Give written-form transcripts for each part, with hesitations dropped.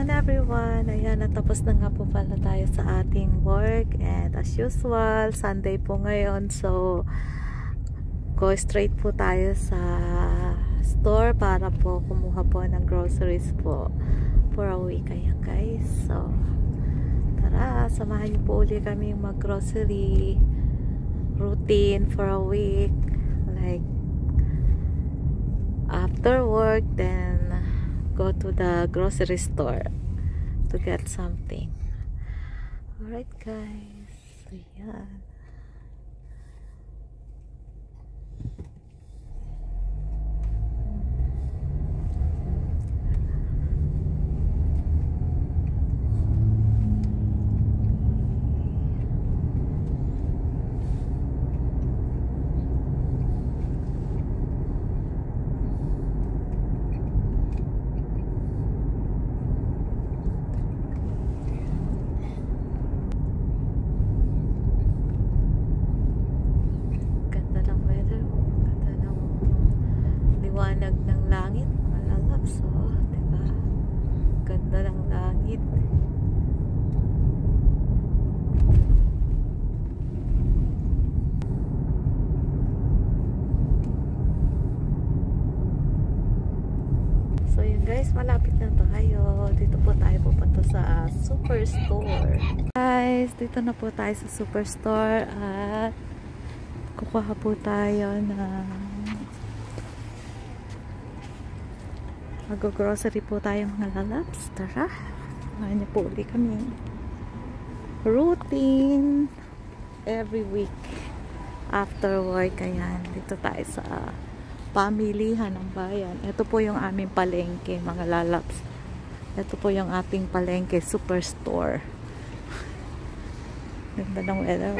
Everyone, ayan, natapos na nga po pala tayo sa ating work, and as usual, Sunday po ngayon, so go straight po tayo sa store para po kumuha po ng groceries po for a week. Ayan guys, so tara, samahan niyo po ulit kami mag grocery routine for a week, like after work then go to the grocery store to get something. Alright guys, so yan. Liwanag ng langit, malalap, so diba, ganda ng langit. So yun guys, malapit na tayo. Dito po tayo pupunta sa Superstore. Guys, dito na po tayo sa Superstore at kukuha po tayo ng mag-grocery po tayo mga lalabs. Tara, samahan niyo po ulit kami. Routine every week after work. Ayan, dito tayo sa pamilihan ng bayan. Ito po yung aming palengke mga lalabs. Ito po yung ating palengke, Superstore. Ganda ng weather.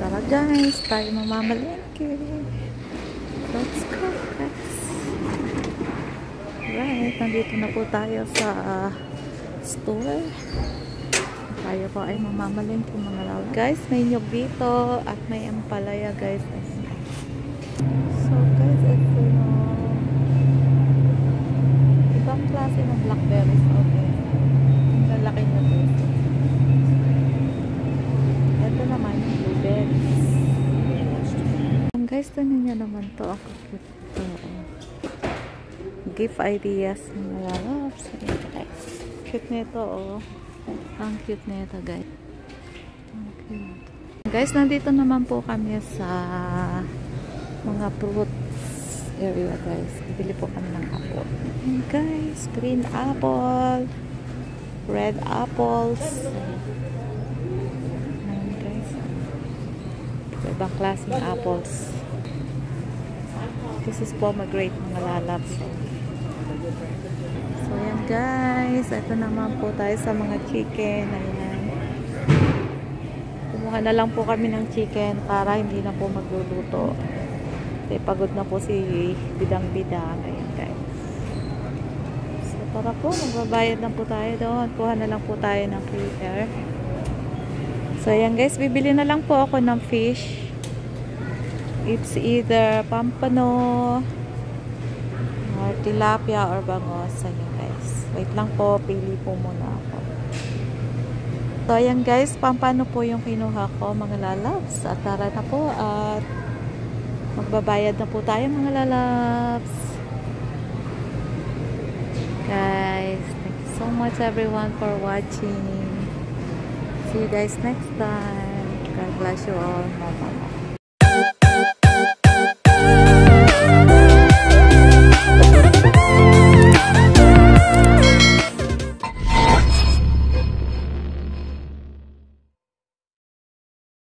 Tara guys, tayo mamamalengke. Let's go guys. Right, nandito na po tayo sa store. Tayo po ay mamamalengke mga lalabs. Guys, may nyog dito at may ampalaya guys. So guys, ito yung ibang klase ng blackberries. Okay. Ang lalaki na to. Ito naman yung blueberries. Guys, tanin nyo naman to. Ang cute to. Gift ideas mga lalabs. Cute nito oh. Ang cute nito guys. Okay. Guys, nandito naman po kami sa mga fruits area guys. Bibili po kami ng apple. And guys, green apple, red apples. Ayan guys. Ibang klaseng apples. This is pomegranate mga lalabs. So yan guys, ito naman po tayo sa mga chicken. Ayan. Kumuha na lang po kami ng chicken para hindi na po magluluto. Kasi pagod na po si bidang-bidang. Ayan guys. So tara po, magbabayad na po tayo doon. Kuha na lang po tayo ng fritter. So ayan guys, bibili na lang po ako ng fish. It's either pampano or tilapia or bangos. Ayan guys. Wait lang po, pili po muna ako. So ayan guys, pampano po yung kinuha ko mga lalabs. At tara na po at magbabayad na po tayo mga lalabs. Guys, thank you so much everyone for watching. See you guys next time. God bless you all. Mama.